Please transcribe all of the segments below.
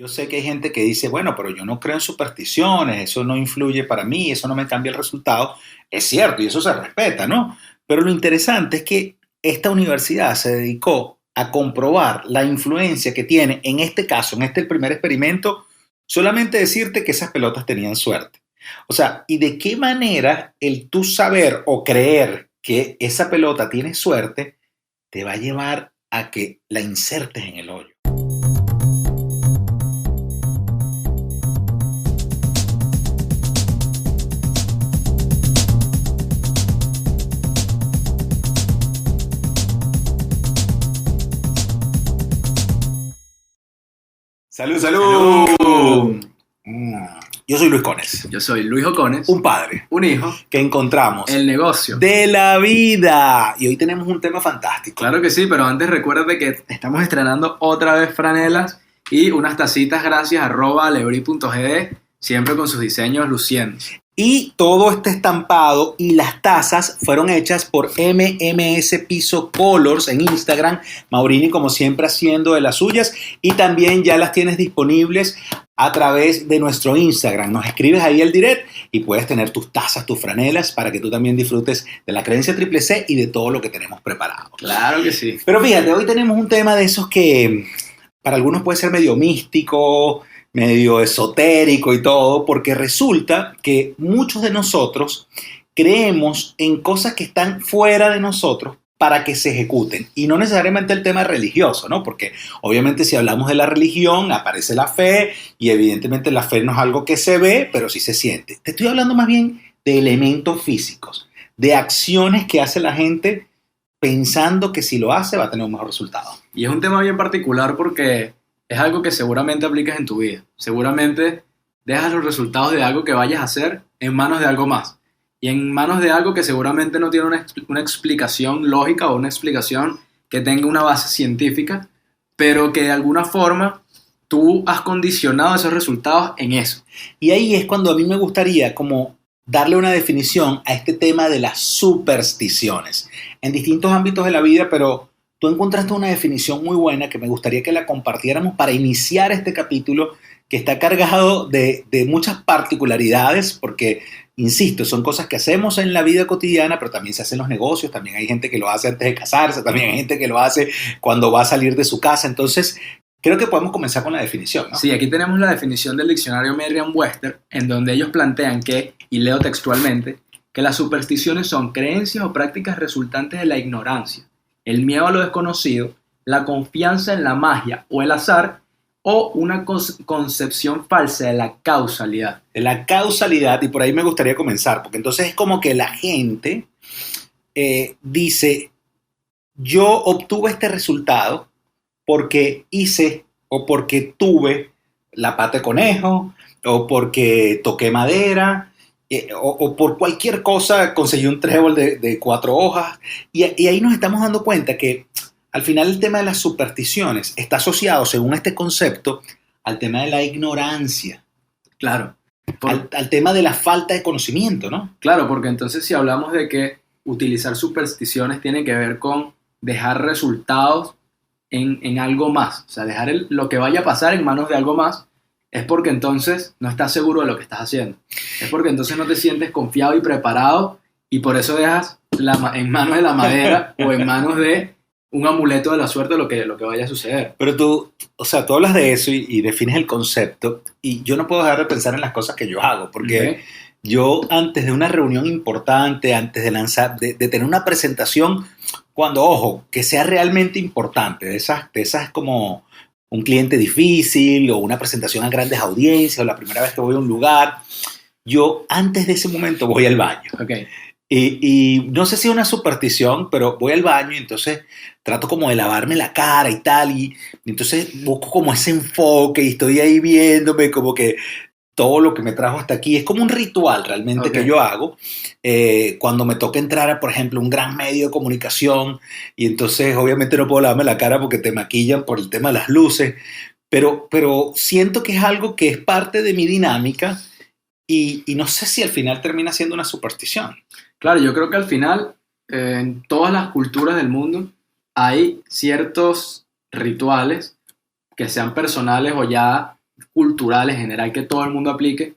Yo sé que hay gente que dice, bueno, pero yo no creo en supersticiones, eso no influye para mí, eso no me cambia el resultado. Es cierto, y eso se respeta, ¿no? Pero lo interesante es que esta universidad se dedicó a comprobar la influencia que tiene, en este caso, en este el primer experimento, solamente decirte que esas pelotas tenían suerte. O sea, ¿y de qué manera el tú saber o creer que esa pelota tiene suerte te va a llevar a que la insertes en el hoyo? Salud, salud. Salud. Mm. Yo soy Luis Cones, Yo soy Luis Ocones, un padre un hijo, que encontramos el negocio. de la vida. Y hoy tenemos un tema fantástico. Claro que sí, pero antes recuérdate que estamos estrenando otra vez franelas y unas tacitas gracias @lebri.gd, siempre con sus diseños luciendo. Y todo este estampado y las tazas fueron hechas por MMS Piso Colors en Instagram. Maurini, como siempre, haciendo de las suyas. Y también ya las tienes disponibles a través de nuestro Instagram. Nos escribes ahí el direct y puedes tener tus tazas, tus franelas, para que tú también disfrutes de la creencia triple C y de todo lo que tenemos preparado. Claro que sí. Pero fíjate, hoy tenemos un tema de esos que para algunos puede ser medio místico, medio esotérico y todo, porque resulta que muchos de nosotros creemos en cosas que están fuera de nosotros para que se ejecuten. Y no necesariamente el tema religioso, ¿no? Porque obviamente si hablamos de la religión, aparece la fe, y evidentemente la fe no es algo que se ve, pero sí se siente. Te estoy hablando más bien de elementos físicos, de acciones que hace la gente pensando que si lo hace va a tener un mejor resultado. Y es un tema bien particular porque es algo que seguramente aplicas en tu vida. Seguramente dejas los resultados de algo que vayas a hacer en manos de algo más. Y en manos de algo que seguramente no tiene una explicación lógica o una explicación que tenga una base científica, pero que de alguna forma tú has condicionado esos resultados en eso. Y ahí es cuando a mí me gustaría como darle una definición a este tema de las supersticiones en distintos ámbitos de la vida, pero tú encontraste una definición muy buena que me gustaría que la compartiéramos para iniciar este capítulo que está cargado de muchas particularidades, porque, insisto, son cosas que hacemos en la vida cotidiana, pero también se hacen en los negocios, también hay gente que lo hace antes de casarse, también hay gente que lo hace cuando va a salir de su casa. Entonces, creo que podemos comenzar con la definición, ¿no? Sí, aquí tenemos la definición del diccionario Merriam-Webster, en donde ellos plantean que, y leo textualmente, que las supersticiones son creencias o prácticas resultantes de la ignorancia, el miedo a lo desconocido, la confianza en la magia o el azar, o una concepción falsa de la causalidad. De la causalidad, y por ahí me gustaría comenzar, porque entonces es como que la gente dice, yo obtuve este resultado porque hice o porque tuve la pata de conejo o porque toqué madera o por cualquier cosa conseguí un trébol de 4 hojas y ahí nos estamos dando cuenta que al final el tema de las supersticiones está asociado, según este concepto, al tema de la ignorancia, Claro. al tema de la falta de conocimiento, ¿no? Claro, porque entonces si hablamos de que utilizar supersticiones tiene que ver con dejar resultados en algo más, o sea, dejar lo que vaya a pasar en manos de algo más, es porque entonces no estás seguro de lo que estás haciendo. Es porque entonces no te sientes confiado y preparado y por eso dejas en manos de la madera o en manos de un amuleto de la suerte lo que vaya a suceder. Pero tú, o sea, tú hablas de eso y defines el concepto y yo no puedo dejar de pensar en las cosas que yo hago, porque ¿Ok? yo antes de una reunión importante, antes de lanzar, de tener una presentación, cuando, ojo, que sea realmente importante, de esas como un cliente difícil o una presentación a grandes audiencias o la primera vez que voy a un lugar, yo antes de ese momento voy al baño. Ok. Y no sé si es una superstición, pero voy al baño y entonces trato como de lavarme la cara y tal, y entonces busco como ese enfoque y estoy ahí viéndome como que todo lo que me trajo hasta aquí. Es como un ritual realmente Ok. que yo hago cuando me toca entrar a, por ejemplo, un gran medio de comunicación y entonces obviamente no puedo lavarme la cara porque te maquillan por el tema de las luces, pero siento que es algo que es parte de mi dinámica y no sé si al final termina siendo una superstición. Claro, yo creo que al final, en todas las culturas del mundo, hay ciertos rituales que sean personales o ya cultural en general que todo el mundo aplique,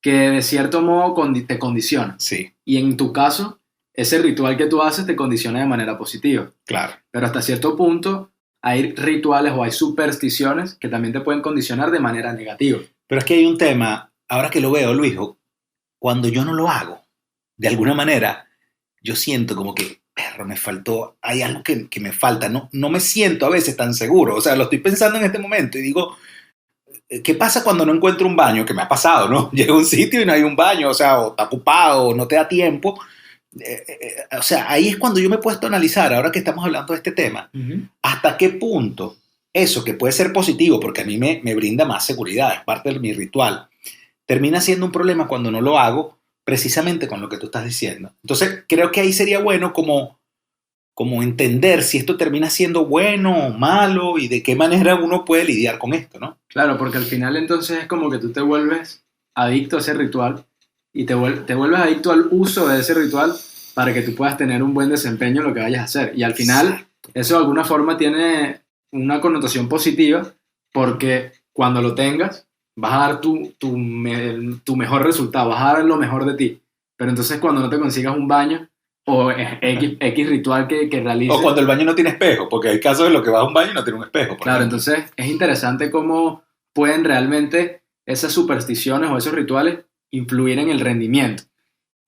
que de cierto modo te condiciona. Sí, Y en tu caso, ese ritual que tú haces te condiciona de manera positiva. claro. Pero hasta cierto punto hay rituales o hay supersticiones que también te pueden condicionar de manera negativa. Pero es que hay un tema, ahora que lo veo, Luijo, cuando yo no lo hago, de alguna manera, yo siento como que, perro, me faltó, hay algo que me falta, no me siento a veces tan seguro, o sea, lo estoy pensando en este momento y digo, ¿qué pasa cuando no encuentro un baño? Que me ha pasado, ¿no? Llego a un sitio y no hay un baño, o sea, o está ocupado, o no te da tiempo. O sea, ahí es cuando yo me he puesto a analizar, ahora que estamos hablando de este tema, hasta qué punto eso, que puede ser positivo, porque a mí me brinda más seguridad, es parte de mi ritual, termina siendo un problema cuando no lo hago, precisamente con lo que tú estás diciendo. Entonces, creo que ahí sería bueno como entender si esto termina siendo bueno o malo y de qué manera uno puede lidiar con esto, ¿no? Claro, porque al final entonces es como que tú te vuelves adicto a ese ritual y te vuelves adicto al uso de ese ritual para que tú puedas tener un buen desempeño en lo que vayas a hacer. Y al final eso de alguna forma tiene una connotación positiva porque cuando lo tengas vas a dar tu mejor resultado, vas a dar lo mejor de ti. Pero entonces cuando no te consigas un baño o X ritual que realices... O cuando el baño no tiene espejo, porque hay casos en los que vas a un baño y no tiene un espejo. Claro, entonces es interesante cómo pueden realmente esas supersticiones o esos rituales influir en el rendimiento.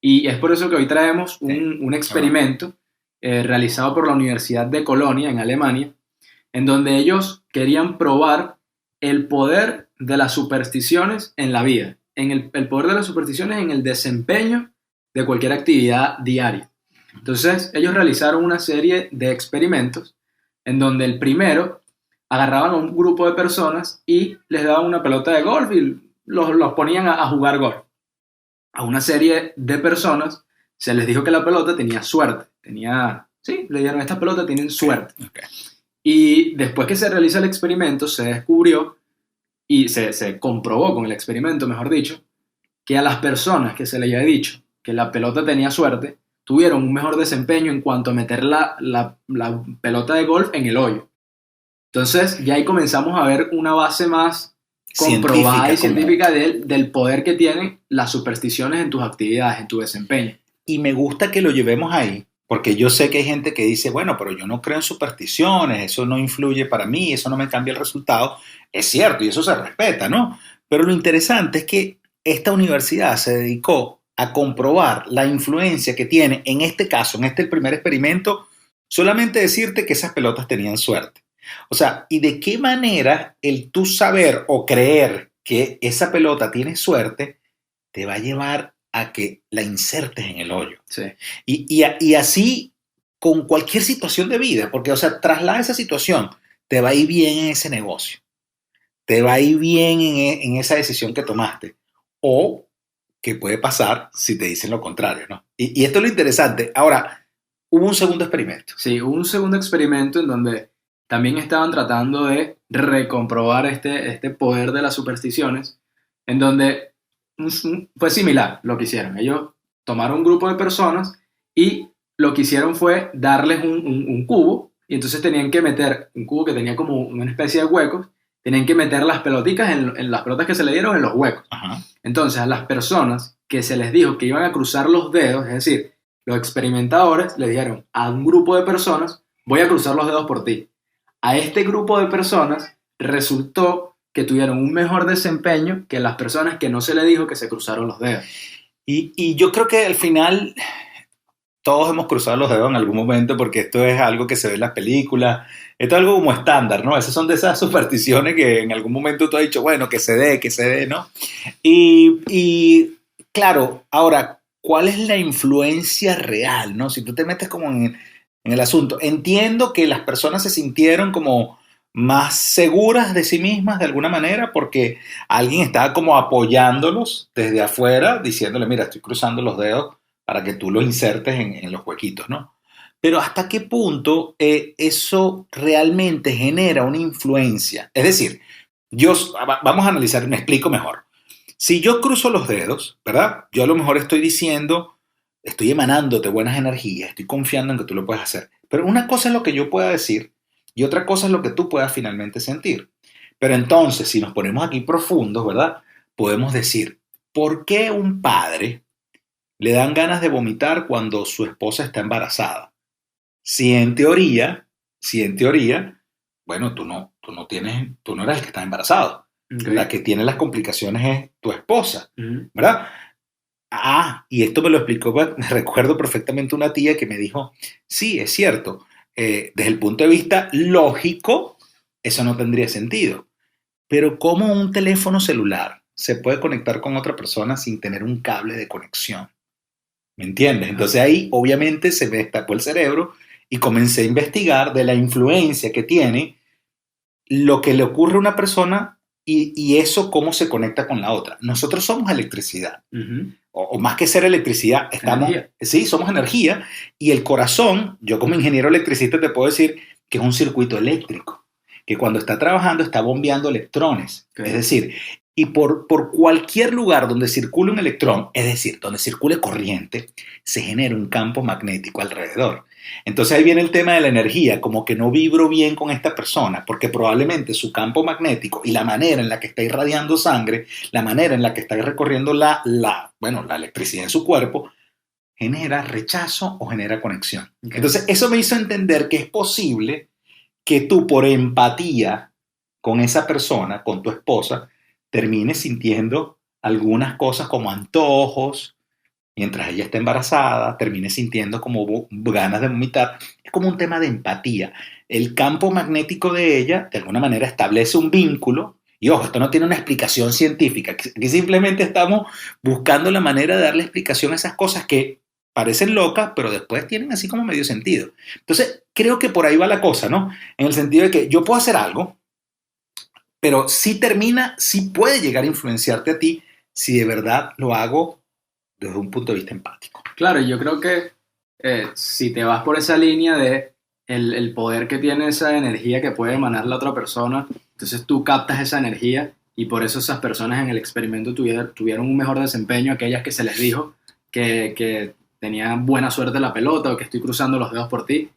Y es por eso que hoy traemos un experimento realizado por la Universidad de Colonia en Alemania, en donde ellos querían probar el poder de las supersticiones en la vida, el poder de las supersticiones en el desempeño de cualquier actividad diaria. Entonces ellos realizaron una serie de experimentos en donde el primero agarraban a un grupo de personas y les daban una pelota de golf y los ponían a jugar golf. A una serie de personas se les dijo que la pelota tenía suerte. Le dieron, esta pelota tienen suerte. Okay. Y después que se realiza el experimento, se descubrió y se comprobó con el experimento, mejor dicho, que a las personas que se les había dicho que la pelota tenía suerte, tuvieron un mejor desempeño en cuanto a meter la pelota de golf en el hoyo. Entonces, ya ahí comenzamos a ver una base más comprobada y científica del poder que tienen las supersticiones en tus actividades, en tu desempeño. Y me gusta que lo llevemos ahí, porque yo sé que hay gente que dice, bueno, pero yo no creo en supersticiones, eso no influye para mí, eso no me cambia el resultado. Es cierto, y eso se respeta, ¿no? Pero lo interesante es que esta universidad se dedicó a comprobar la influencia que tiene, en este caso, el primer experimento, solamente decirte que esas pelotas tenían suerte. O sea, ¿y de qué manera el tú saber o creer que esa pelota tiene suerte te va a llevar a que la insertes en el hoyo? Sí. Y así con cualquier situación de vida, porque, o sea, traslada esa situación, te va a ir bien en ese negocio, te va a ir bien en esa decisión que tomaste, o que puede pasar si te dicen lo contrario, ¿no? Y esto es lo interesante. Ahora, hubo un segundo experimento. Sí, hubo un segundo experimento en donde también estaban tratando de recomprobar este poder de las supersticiones, en donde fue similar lo que hicieron. Ellos tomaron un grupo de personas y lo que hicieron fue darles un cubo, y entonces tenían que meter un cubo que tenía como una especie de huecos, tenían que meter las pelotitas en las pelotas que se le dieron en los huecos. Ajá. Entonces a las personas que se les dijo que iban a cruzar los dedos, es decir, los experimentadores les dijeron a un grupo de personas, voy a cruzar los dedos por ti. A este grupo de personas resultó que tuvieron un mejor desempeño que las personas que no se les dijo que se cruzaron los dedos. Y yo creo que al final todos hemos cruzado los dedos en algún momento, porque esto es algo que se ve en las películas, esto es algo como estándar, ¿no? Esas son de esas supersticiones que en algún momento tú has dicho, bueno, que se dé, ¿no? Y claro, ahora, ¿cuál es la influencia real, no? Si tú te metes como en el asunto. Entiendo que las personas se sintieron como más seguras de sí mismas de alguna manera porque alguien estaba como apoyándolos desde afuera, diciéndole, mira, estoy cruzando los dedos para que tú lo insertes en los huequitos, ¿no? Pero ¿hasta qué punto eso realmente genera una influencia? Es decir, vamos a analizar, me explico mejor. Si yo cruzo los dedos, ¿verdad? Yo a lo mejor estoy diciendo, estoy emanándote buenas energías, estoy confiando en que tú lo puedes hacer. Pero una cosa es lo que yo pueda decir y otra cosa es lo que tú puedas finalmente sentir. Pero entonces, si nos ponemos aquí profundos, ¿verdad? Podemos decir, ¿por qué un padre le dan ganas de vomitar cuando su esposa está embarazada? Si en teoría, si en teoría, bueno, tú no eres el que está embarazado. Ok. La que tiene las complicaciones es tu esposa, Ujú. ¿verdad? Ah, y esto me lo explicó, me recuerdo perfectamente una tía que me dijo, sí, es cierto, desde el punto de vista lógico, eso no tendría sentido, pero ¿cómo un teléfono celular se puede conectar con otra persona sin tener un cable de conexión? ¿Me entiendes? Ajá. Entonces ahí obviamente se me destapó el cerebro y comencé a investigar de la influencia que tiene lo que le ocurre a una persona y eso cómo se conecta con la otra. Nosotros somos electricidad Ujú. o más que ser electricidad, Energía. sí, somos energía y el corazón, yo como ingeniero electricista te puedo decir que es un circuito eléctrico, que cuando está trabajando está bombeando electrones, Ok. es decir, y por cualquier lugar donde circule un electrón, es decir, donde circule corriente, se genera un campo magnético alrededor. Entonces ahí viene el tema de la energía, como que no vibro bien con esta persona, porque probablemente su campo magnético y la manera en la que está irradiando sangre, la manera en la que está recorriendo la electricidad en su cuerpo, genera rechazo o genera conexión. Ok. Entonces, eso me hizo entender que es posible que tú, por empatía con esa persona, con tu esposa, termines sintiendo algunas cosas como antojos, mientras ella está embarazada, termines sintiendo como ganas de vomitar. Es como un tema de empatía. El campo magnético de ella, de alguna manera, establece un vínculo. Y ojo, esto no tiene una explicación científica. Aquí simplemente estamos buscando la manera de darle explicación a esas cosas que parecen locas, pero después tienen así como medio sentido. Entonces, creo que por ahí va la cosa, ¿no? En el sentido de que yo puedo hacer algo, pero sí puede llegar a influenciarte a ti si de verdad lo hago desde un punto de vista empático. Claro, yo creo que si te vas por esa línea de el poder que tiene esa energía que puede emanar la otra persona, entonces tú captas esa energía y por eso esas personas en el experimento tuvieron un mejor desempeño, aquellas que se les dijo que tenían buena suerte en la pelota o que estoy cruzando los dedos por ti.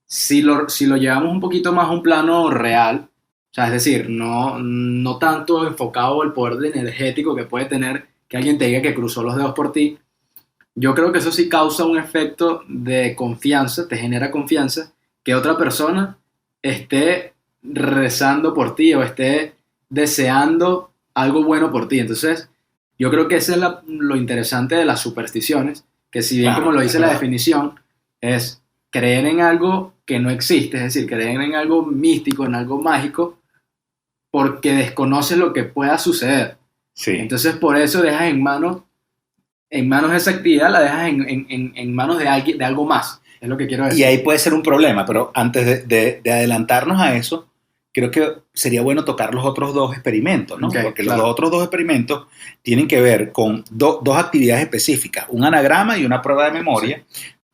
Si lo llevamos un poquito más a un plano real, o sea, es decir, no tanto enfocado al poder energético que puede tener que alguien te diga que cruzó los dedos por ti, yo creo que eso sí causa un efecto de confianza, te genera confianza, que otra persona esté rezando por ti o esté deseando algo bueno por ti. Entonces, yo creo que eso es lo interesante de las supersticiones, que si bien como Claro, lo es dice la verdad. definición, es creer en algo que no existe, es decir, creer en algo místico, en algo mágico, porque desconoces lo que pueda suceder. Sí. Entonces, por eso dejas en manos de esa actividad, la dejas en manos de alguien, de algo más. Es lo que quiero Y decir. ahí puede ser un problema, pero antes de adelantarnos a eso, creo que sería bueno tocar los otros dos experimentos, ¿no? Ok, Porque los claro. otros dos experimentos tienen que ver con dos actividades específicas, un anagrama y una prueba de Sí. memoria,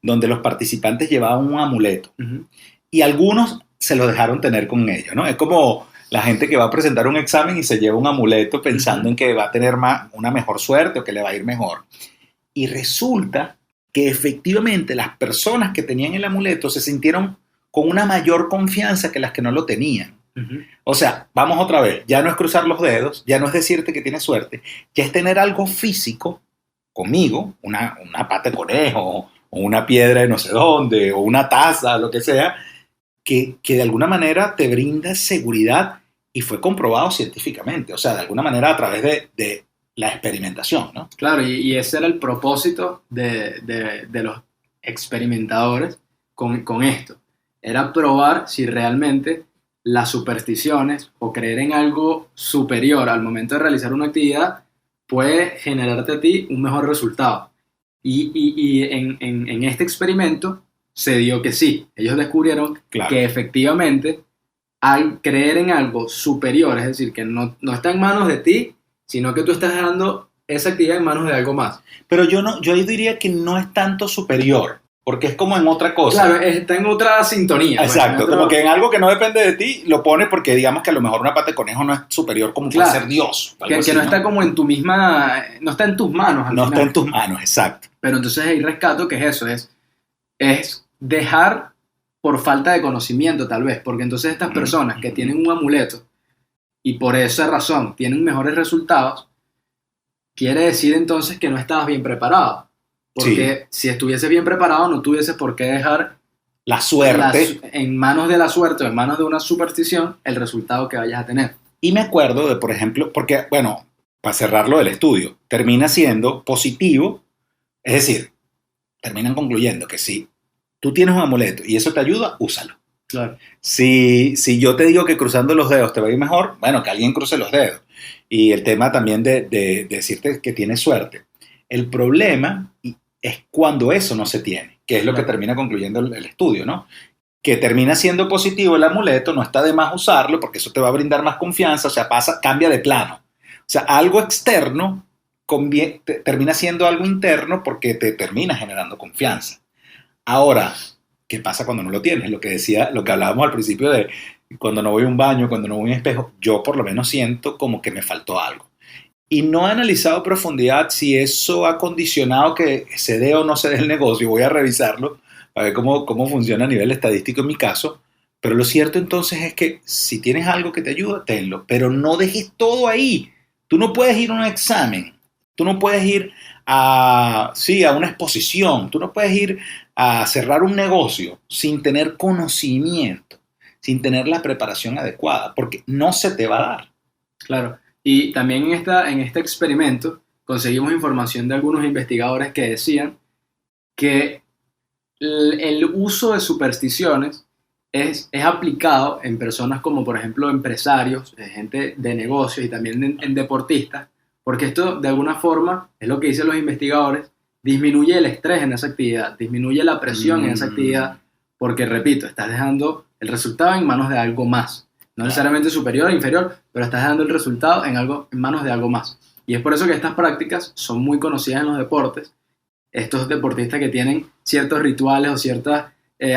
donde los participantes llevaban un amuleto Ujú. y algunos se lo dejaron tener con ellos, ¿no? Es como la gente que va a presentar un examen y se lleva un amuleto pensando Ujú. en que va a tener una mejor suerte o que le va a ir mejor. Y resulta que efectivamente las personas que tenían el amuleto se sintieron con una mayor confianza que las que no lo tenían. Ujú. O sea, vamos otra vez, ya no es cruzar los dedos, ya no es decirte que tienes suerte, ya es tener algo físico conmigo, una pata de conejo, o una piedra de no sé dónde, o una taza, lo que sea, que de alguna manera te brinda seguridad y fue comprobado científicamente, o sea, de alguna manera a través de la experimentación, ¿no? Claro, y ese era el propósito de los experimentadores con esto. Era probar si realmente las supersticiones o creer en algo superior al momento de realizar una actividad puede generarte a ti un mejor resultado. Y en este experimento se dio que sí. Ellos descubrieron Claro. que efectivamente al creer en algo superior, es decir, que no está en manos de ti, sino que tú estás dejando esa actividad en manos de algo más. Pero yo ahí diría que no es tanto superior, porque es como en otra cosa. Claro, está en otra sintonía. Pues, en Exacto, otro- como que en algo que no depende de ti, lo pones porque digamos que a lo mejor una pata de conejo no es superior como Claro. puede ser Dios. Algo que así, no está como en tu misma, no está en tus manos al No final. está en tus manos, exacto. Pero entonces ahí rescato que es eso, es dejar por falta de conocimiento tal vez, porque entonces estas personas que tienen un amuleto y por esa razón tienen mejores resultados, quiere decir entonces que no estabas bien preparado. Porque si estuvieses bien preparado, no tuvieses por qué dejar la suerte en manos de la suerte o en manos de una superstición el resultado que vayas a tener. Y me acuerdo de, por ejemplo, porque, bueno, para cerrarlo del estudio, termina siendo positivo, es decir, terminan concluyendo que si tú tienes un amuleto y eso te ayuda, úsalo. Claro. Si yo te digo que cruzando los dedos te va a ir mejor, bueno, que alguien cruce los dedos. Y el tema también de decirte que tienes suerte. El problema es cuando eso no se tiene, que es lo que termina concluyendo el estudio, ¿no? Que termina siendo positivo el amuleto, no está de más usarlo porque eso te va a brindar más confianza, o sea, cambia de plano. O sea, algo externo termina siendo algo interno porque te termina generando confianza. Ahora, ¿qué pasa cuando no lo tienes? Lo que hablábamos al principio de cuando no voy a un baño, cuando no voy a un espejo, yo por lo menos siento como que me faltó algo. Y no he analizado a profundidad si eso ha condicionado que se dé o no se dé el negocio. Voy a revisarlo a ver cómo funciona a nivel estadístico en mi caso. Pero lo cierto entonces es que si tienes algo que te ayuda, tenlo. Pero no dejes todo ahí. Tú no puedes ir a un examen. Tú no puedes ir a una exposición. Tú no puedes ir a cerrar un negocio sin tener conocimiento, sin tener la preparación adecuada, porque no se te va a dar. Claro. Y también en este experimento conseguimos información de algunos investigadores que decían que el uso de supersticiones es aplicado en personas como, por ejemplo, empresarios, gente de negocios y también en deportistas, porque esto de alguna forma, es lo que dicen los investigadores, disminuye el estrés en esa actividad, disminuye la presión en esa actividad, porque, repito, estás dejando el resultado en manos de algo más. No necesariamente superior o inferior, pero estás dando el resultado en manos de algo más. Y es por eso que estas prácticas son muy conocidas en los deportes. Estos deportistas que tienen ciertos rituales o ciertos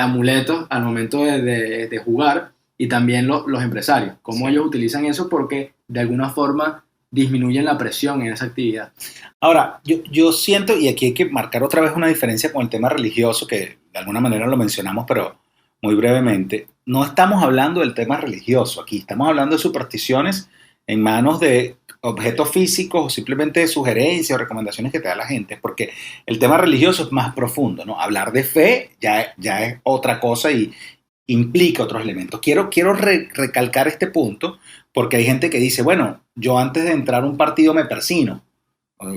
amuletos al momento de jugar, y también los empresarios, cómo ellos utilizan eso porque de alguna forma disminuyen la presión en esa actividad. Ahora, yo siento, y aquí hay que marcar otra vez una diferencia con el tema religioso, que de alguna manera lo mencionamos, pero muy brevemente. No estamos hablando del tema religioso aquí, estamos hablando de supersticiones en manos de objetos físicos o simplemente de sugerencias o recomendaciones que te da la gente, porque el tema religioso es más profundo, ¿no? Hablar de fe ya es otra cosa y implica otros elementos. Quiero recalcar este punto porque hay gente que dice, bueno, yo antes de entrar a un partido me persino,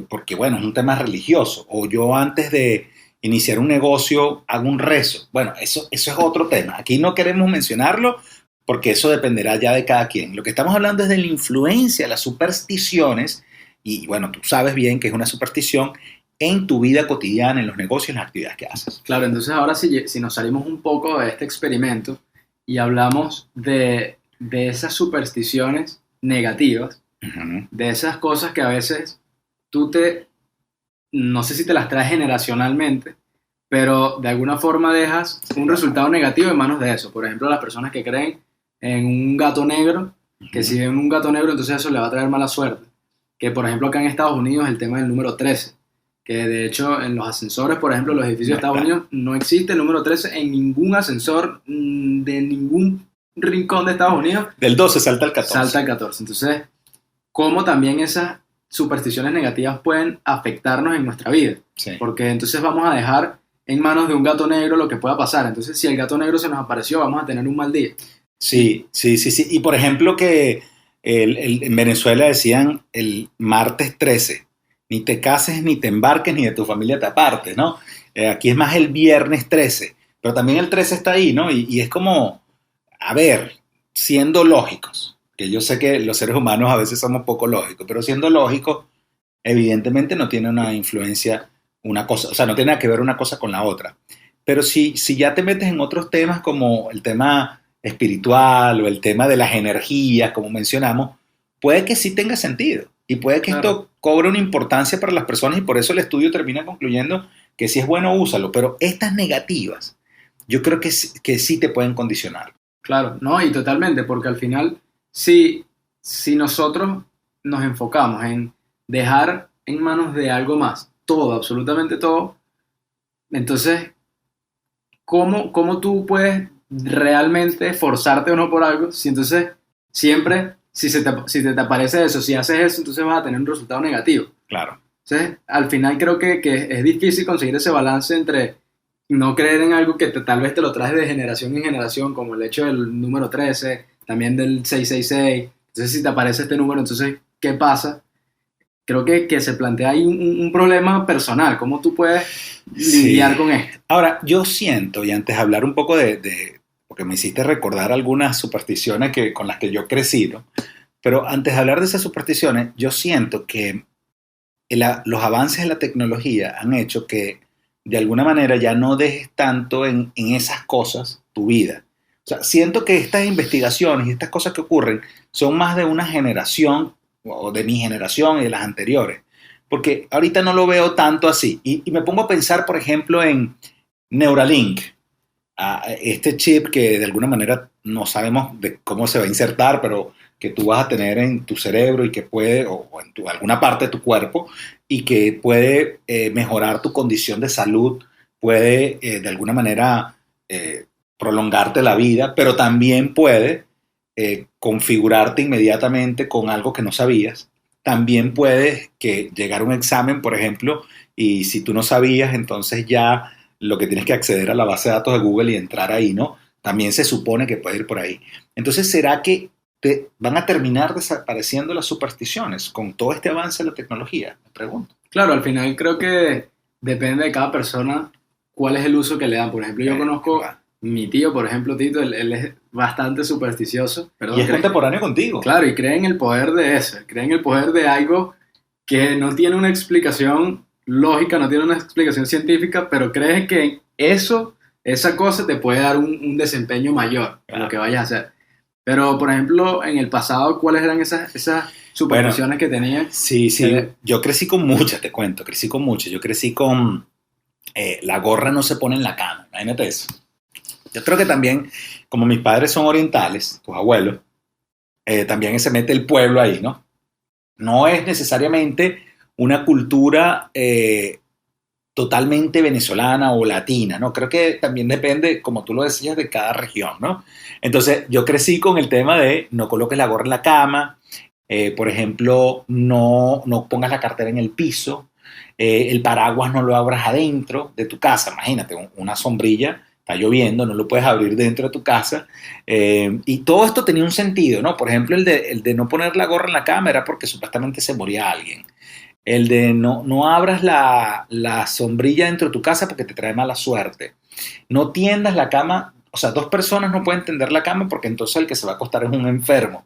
porque bueno, es un tema religioso, o yo antes de iniciar un negocio hago un rezo. Bueno, eso es otro tema. Aquí no queremos mencionarlo porque eso dependerá ya de cada quien. Lo que estamos hablando es de la influencia de las supersticiones y bueno, tú sabes bien que es una superstición en tu vida cotidiana, en los negocios, en las actividades que haces. Claro, entonces ahora si nos salimos un poco de este experimento y hablamos de esas supersticiones negativas, de esas cosas que a veces no sé si te las traes generacionalmente, pero de alguna forma dejas un resultado negativo en manos de eso. Por ejemplo, las personas que creen en un gato negro, que si ven un gato negro, entonces eso le va a traer mala suerte. Que por ejemplo acá en Estados Unidos el tema del número 13, que de hecho en los ascensores, por ejemplo, los edificios de Estados Unidos no existe el número 13 en ningún ascensor de ningún rincón de Estados Unidos. Del 12 salta al 14. Salta al 14. Entonces, ¿cómo también esas supersticiones negativas pueden afectarnos en nuestra vida? Sí. Porque entonces vamos a dejar en manos de un gato negro lo que pueda pasar. Entonces, si el gato negro se nos apareció, vamos a tener un mal día. Sí. Y por ejemplo que en Venezuela decían el martes 13, ni te cases, ni te embarques, ni de tu familia te apartes, ¿no? Aquí es más el viernes 13, pero también el 13 está ahí, ¿no? Y es como, a ver, siendo lógicos, que yo sé que los seres humanos a veces somos poco lógicos, pero siendo lógicos, evidentemente no tiene una influencia una cosa, o sea, no tiene nada que ver una cosa con la otra. Pero si ya te metes en otros temas como el tema espiritual o el tema de las energías, como mencionamos, puede que sí tenga sentido y puede que esto cobre una importancia para las personas y por eso el estudio termina concluyendo que si es bueno, úsalo, pero estas negativas yo creo que sí te pueden condicionar. Claro, no, y totalmente, porque al final, si nosotros nos enfocamos en dejar en manos de algo más, todo, absolutamente todo, entonces, ¿cómo tú puedes realmente forzarte o no por algo si entonces siempre si te aparece eso, si haces eso, entonces vas a tener un resultado negativo. Claro. Entonces, al final creo que es difícil conseguir ese balance entre no creer en algo que tal vez te lo traes de generación en generación, como el hecho del número 13, también del 666. Entonces, si te aparece este número, entonces, ¿qué pasa? Creo que se plantea ahí un problema personal. ¿Cómo tú puedes lidiar con esto? Ahora, yo siento, y antes de hablar un poco porque me hiciste recordar algunas supersticiones con las que yo he crecido, pero antes de hablar de esas supersticiones, yo siento que los avances de la tecnología han hecho que de alguna manera ya no dejes tanto en esas cosas tu vida. O sea, siento que estas investigaciones y estas cosas que ocurren son más de una generación o de mi generación y de las anteriores. Porque ahorita no lo veo tanto así. Y me pongo a pensar, por ejemplo, en Neuralink, este chip que de alguna manera no sabemos de cómo se va a insertar, pero que tú vas a tener en tu cerebro y que puede, o en alguna parte de tu cuerpo, y que puede mejorar tu condición de salud, puede de alguna manera prolongarte la vida, pero también puede configurarte inmediatamente con algo que no sabías. También puede llegar a un examen, por ejemplo, y si tú no sabías, entonces ya lo que tienes que acceder a la base de datos de Google y entrar ahí, ¿no? También se supone que puede ir por ahí. Entonces, ¿será que van a terminar desapareciendo las supersticiones con todo este avance de la tecnología? Me pregunto. Claro, al final creo que depende de cada persona cuál es el uso que le dan. Por ejemplo, yo conozco mi tío, por ejemplo, Tito, él es bastante supersticioso. Perdón, y es contemporáneo contigo. Claro, y cree en el poder de eso, cree en el poder de algo que no tiene una explicación lógica, no tiene una explicación científica, pero cree que esa cosa te puede dar un desempeño mayor en lo que vayas a hacer. Pero, por ejemplo, en el pasado, ¿cuáles eran esas supersticiones que tenías? Sí, yo crecí con muchas, te cuento, crecí con muchas. Yo crecí con la gorra no se pone en la cama, imagínate eso. Yo creo que también, como mis padres son orientales, tus abuelos, también se mete el pueblo ahí, ¿no? No es necesariamente una cultura totalmente venezolana o latina, ¿no? Creo que también depende, como tú lo decías, de cada región, ¿no? Entonces, yo crecí con el tema de no coloques la gorra en la cama, por ejemplo, no pongas la cartera en el piso, el paraguas no lo abras adentro de tu casa, imagínate, una sombrilla, está lloviendo, no lo puedes abrir dentro de tu casa, y todo esto tenía un sentido, ¿no? Por ejemplo, el de no poner la gorra en la cama era porque supuestamente se moría alguien. El de no abras la sombrilla dentro de tu casa porque te trae mala suerte. No tiendas la cama, o sea, dos personas no pueden tender la cama porque entonces el que se va a acostar es un enfermo.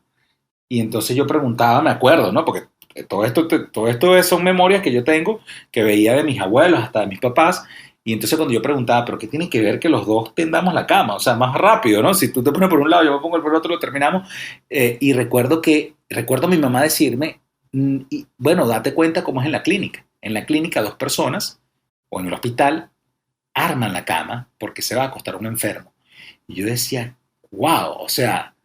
Y entonces yo preguntaba, me acuerdo, ¿no? Porque todo esto son memorias que yo tengo, que veía de mis abuelos, hasta de mis papás. Y entonces cuando yo preguntaba, ¿pero qué tiene que ver que los dos tendamos la cama? O sea, más rápido, ¿no? Si tú te pones por un lado, yo me pongo por el otro, lo terminamos. Y recuerdo a mi mamá decirme, y bueno, date cuenta cómo es en la clínica. En la clínica, dos personas, o en el hospital, arman la cama porque se va a acostar un enfermo. Y yo decía, wow, o sea,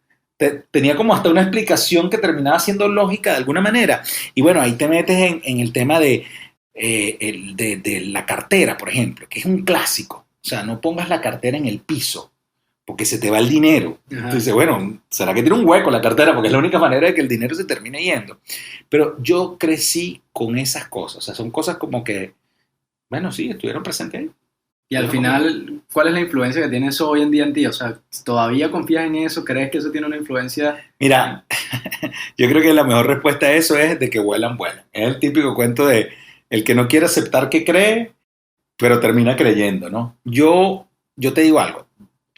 tenía como hasta una explicación que terminaba siendo lógica de alguna manera. Y bueno, ahí te metes en el tema de la cartera, por ejemplo, que es un clásico. O sea, no pongas la cartera en el piso porque se te va el dinero. Entonces, bueno, ¿será que tiene un hueco la cartera? Porque es la única manera de que el dinero se termine yendo. Pero yo crecí con esas cosas. O sea, son cosas como que, bueno, sí, estuvieron presentes ahí. Y al final, ¿cuál es la influencia que tiene eso hoy en día en ti? O sea, ¿todavía confías en eso? ¿Crees que eso tiene una influencia? Mira, yo creo que la mejor respuesta a eso es de que vuelan, vuelan. Es el típico cuento de el que no quiere aceptar que cree, pero termina creyendo, ¿no? Yo te digo algo.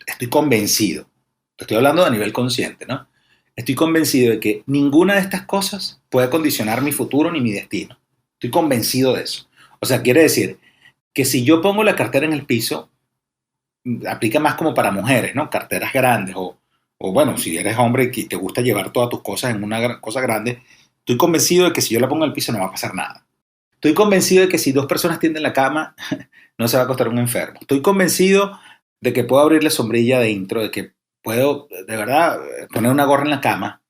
Estoy convencido, te estoy hablando a nivel consciente, ¿no? Estoy convencido de que ninguna de estas cosas puede condicionar mi futuro ni mi destino. Estoy convencido de eso. O sea, quiere decir que si yo pongo la cartera en el piso, aplica más como para mujeres, ¿no? Carteras grandes o bueno, si eres hombre y te gusta llevar todas tus cosas en una cosa grande, estoy convencido de que si yo la pongo en el piso no va a pasar nada. Estoy convencido de que si dos personas tienden la cama, no se va a acostar un enfermo. Estoy convencido de que puedo abrir la sombrilla dentro, de que puedo, de verdad, poner una gorra en la cama,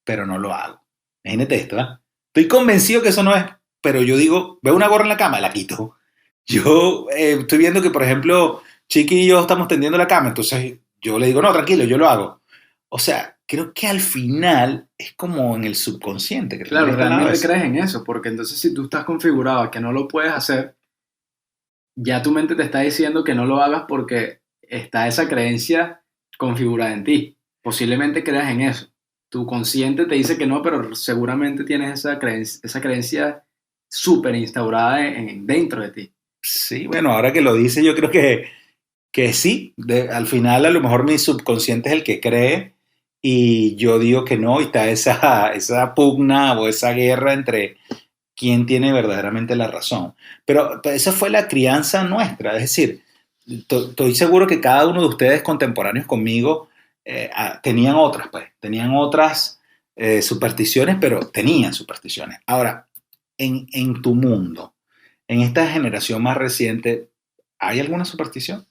pero no lo hago. Imagínate esto, ¿eh? Estoy convencido que eso no es, pero yo digo, veo una gorra en la cama, la quito. Yo estoy viendo que, por ejemplo, Chiqui y yo estamos tendiendo la cama, entonces yo le digo, no, tranquilo, yo lo hago. O sea, creo que al final es como en el subconsciente. Que Claro, realmente realmente crees en eso, porque entonces si tú estás configurado a que no lo puedes hacer, ya tu mente te está diciendo que no lo hagas porque está esa creencia configurada en ti. Posiblemente creas en eso. Tu consciente te dice que no, pero seguramente tienes esa creencia súper instaurada dentro de ti. Sí, bueno, ahora que lo dice, yo creo que sí. Al final, a lo mejor mi subconsciente es el que cree y yo digo que no, y está esa pugna o esa guerra entre quién tiene verdaderamente la razón. Pero esa fue la crianza nuestra, es decir, estoy seguro que cada uno de ustedes contemporáneos conmigo tenían otras, pues, tenían otras supersticiones, pero tenían supersticiones. Ahora, en tu mundo, en esta generación más reciente, ¿hay alguna superstición?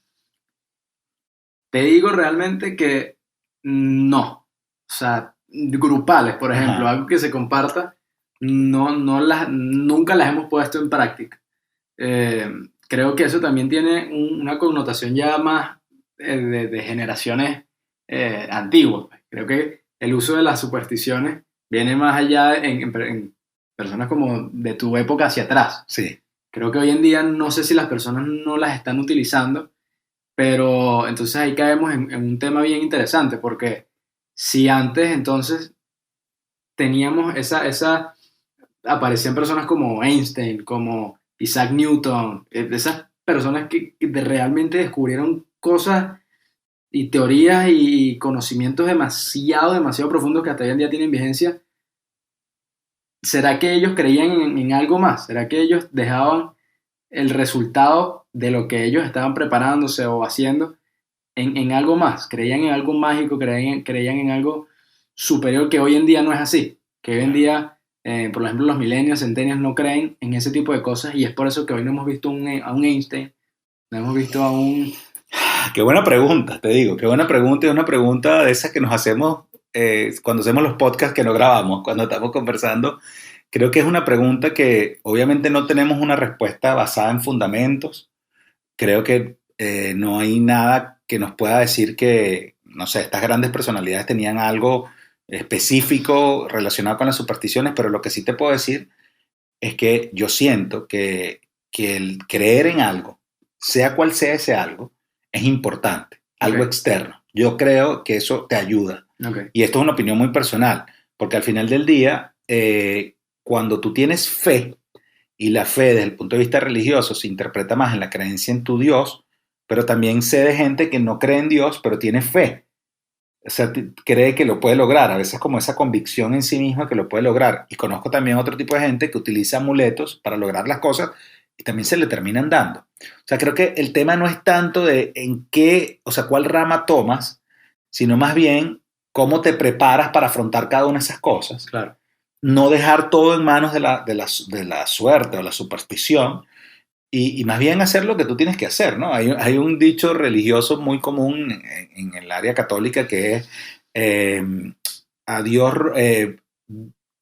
Te digo realmente que no. O sea, grupales, por ejemplo, Ajá, algo que se comparta, nunca las hemos puesto en práctica. Eh, Creo que eso también tiene una connotación ya más de generaciones antiguas, pues. Creo que el uso de las supersticiones viene más allá en personas como de tu época hacia atrás. sí. Creo que hoy en día no sé si las personas no las están utilizando, pero entonces ahí caemos en un tema bien interesante, porque si antes entonces teníamos aparecían personas como Einstein, como Isaac Newton, esas personas que realmente descubrieron cosas y teorías y conocimientos demasiado profundos que hasta hoy en día tienen vigencia. ¿Será que ellos creían en algo más? ¿Será que ellos dejaban el resultado de lo que ellos estaban preparándose o haciendo en algo más? ¿Creían en algo mágico? ¿Creían en algo superior que hoy en día no es así? Que hoy en día, por ejemplo, los millennials, centennials no creen en ese tipo de cosas y es por eso que hoy no hemos visto a un Einstein, no hemos visto a un... Qué buena pregunta, te digo, qué buena pregunta, y una pregunta de esas que nos hacemos cuando hacemos los podcasts que no grabamos, cuando estamos conversando. Creo que es una pregunta que obviamente no tenemos una respuesta basada en fundamentos. Creo que no hay nada que nos pueda decir que, no sé, estas grandes personalidades tenían algo específico relacionado con las supersticiones, pero lo que sí te puedo decir es que yo siento que el creer en algo, sea cual sea ese algo, es importante, Ok, algo externo. Yo creo que eso te ayuda. ok, Y esto es una opinión muy personal, porque al final del día, cuando tú tienes fe, y la fe desde el punto de vista religioso se interpreta más en la creencia en tu Dios, pero también sé de gente que no cree en Dios, pero tiene fe. O sea, cree que lo puede lograr, a veces como esa convicción en sí misma que lo puede lograr. Y conozco también otro tipo de gente que utiliza amuletos para lograr las cosas y también se le terminan dando. O sea, creo que el tema no es tanto de en qué, o sea, cuál rama tomas, sino más bien cómo te preparas para afrontar cada una de esas cosas. claro. No dejar todo en manos de la suerte o la superstición, y más bien hacer lo que tú tienes que hacer, ¿no? Hay un dicho religioso muy común en el área católica que es eh, a Dios,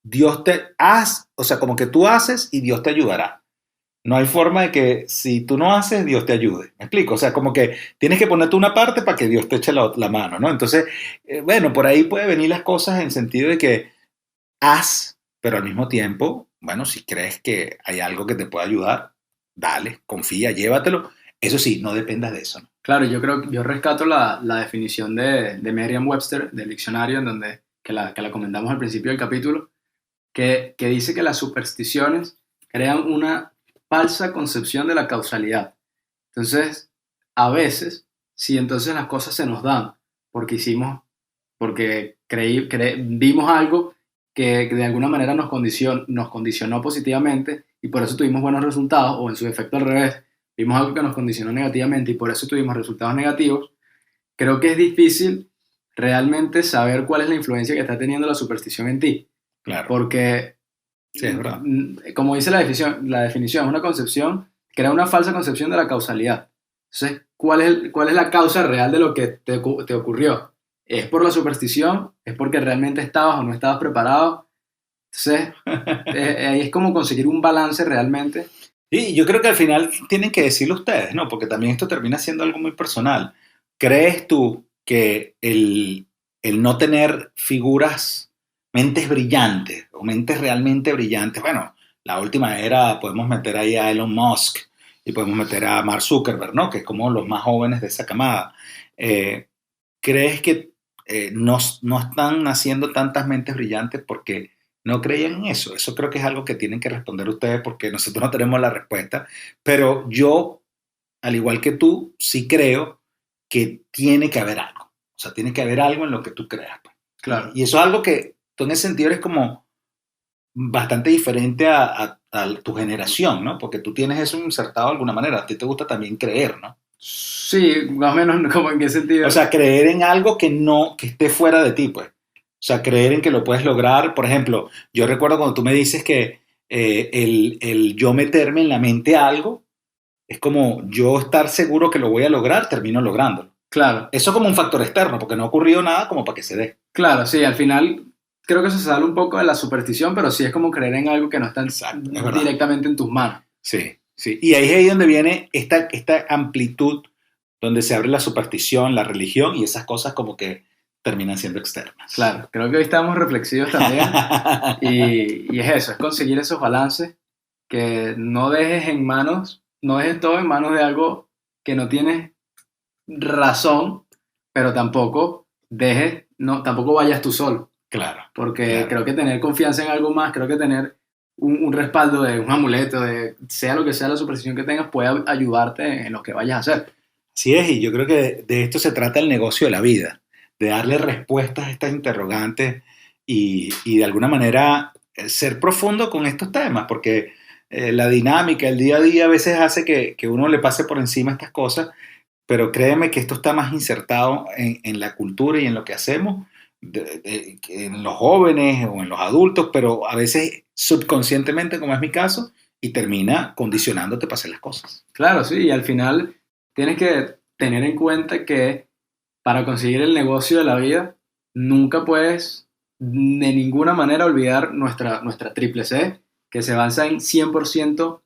Dios te haz, o sea, como que tú haces y Dios te ayudará. No hay forma de que si tú no haces, Dios te ayude. ¿Me explico? O sea, como que tienes que ponerte una parte para que Dios te eche la mano, ¿no? Entonces, bueno, por ahí puede venir las cosas en sentido de que haz, pero al mismo tiempo, bueno, si crees que hay algo que te pueda ayudar, dale, confía, llévatelo. Eso sí, no dependas de eso, ¿no? Claro, yo rescato la definición de Merriam-Webster, del diccionario, en donde, que la comentamos al principio del capítulo, que dice que las supersticiones crean una falsa concepción de la causalidad. Entonces, a veces, si entonces las cosas se nos dan porque vimos algo que de alguna manera nos condicionó positivamente y por eso tuvimos buenos resultados, o en su efecto al revés, vimos algo que nos condicionó negativamente y por eso tuvimos resultados negativos, creo que es difícil realmente saber cuál es la influencia que está teniendo la superstición en ti. Claro, Porque, sí, es verdad. como dice la definición es una concepción, crea una falsa concepción de la causalidad. Entonces, ¿cuál es la causa real de lo que te ocurrió? ¿Es por la superstición? ¿Es porque realmente estabas o no estabas preparado? Entonces, ahí es como conseguir un balance realmente. Y yo creo que al final tienen que decirlo ustedes, ¿no? Porque también esto termina siendo algo muy personal. ¿Crees tú que el no tener figuras, mentes brillantes o mentes realmente brillantes. Bueno, la última era, podemos meter ahí a Elon Musk y podemos meter a Mark Zuckerberg, ¿no? Que es como los más jóvenes de esa camada. ¿Crees que no están naciendo tantas mentes brillantes porque no creían en eso? Eso creo que es algo que tienen que responder ustedes porque nosotros no tenemos la respuesta. Pero yo, al igual que tú, sí creo que tiene que haber algo. O sea, tiene que haber algo en lo que tú creas, pues. Claro. Y eso es algo que tú en ese sentido eres como bastante diferente a tu generación, ¿no? Porque tú tienes eso insertado de alguna manera. A ti te gusta también creer, ¿no? Sí, más o menos, ¿como en qué sentido? O sea, creer en algo que esté fuera de ti, pues. O sea, creer en que lo puedes lograr. Por ejemplo, yo recuerdo cuando tú me dices que el yo meterme en la mente algo es como yo estar seguro que lo voy a lograr, termino lográndolo. Claro. Eso como un factor externo, porque no ha ocurrido nada como para que se dé. Claro, sí, al final creo que eso se sale un poco de la superstición, pero sí es como creer en algo que no está Exacto, es verdad. directamente en tus manos. Sí, sí. Y ahí es ahí donde viene esta amplitud, donde se abre la superstición, la religión, y esas cosas como que terminan siendo externas. Claro, creo que hoy estamos reflexivos también. y es eso, es conseguir esos balances que no dejes en manos, no dejes todo en manos de algo que no tienes razón, pero tampoco tampoco vayas tú solo. Claro. Porque claro. Creo que tener confianza en algo más, creo que tener un respaldo de un amuleto, de sea lo que sea la superstición que tengas, puede ayudarte en lo que vayas a hacer. Así es, y yo creo que de esto se trata el negocio de la vida, de darle respuestas a estas interrogantes y de alguna manera ser profundo con estos temas, porque la dinámica, el día a día a veces hace que uno le pase por encima estas cosas, pero créeme que esto está más insertado en la cultura y en lo que hacemos, en los jóvenes o en los adultos, pero a veces subconscientemente, como es mi caso, y termina condicionándote para hacer las cosas. Claro, sí, y al final tienes que tener en cuenta que para conseguir el negocio de la vida, nunca puedes de ninguna manera olvidar nuestra triple C, que se basa en 100%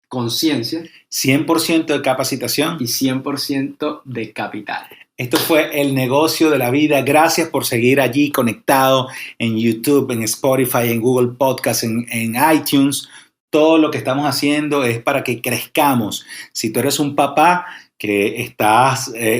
conciencia 100% de capacitación y 100% de capital. Esto fue El Negocio de la Vida. Gracias por seguir allí conectado en YouTube, en Spotify, en Google Podcast, en iTunes. Todo lo que estamos haciendo es para que crezcamos. Si tú eres un papá que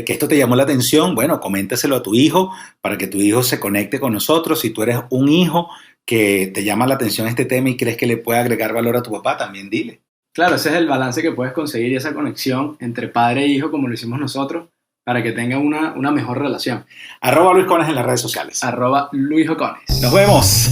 esto te llamó la atención, bueno, coméntaselo a tu hijo para que tu hijo se conecte con nosotros. Si tú eres un hijo que te llama la atención este tema y crees que le puede agregar valor a tu papá, también dile. Claro, ese es el balance que puedes conseguir y esa conexión entre padre e hijo, como lo hicimos nosotros, para que tengan una mejor relación. @Luis Cones en las redes sociales. @Luis Ocones. Nos vemos.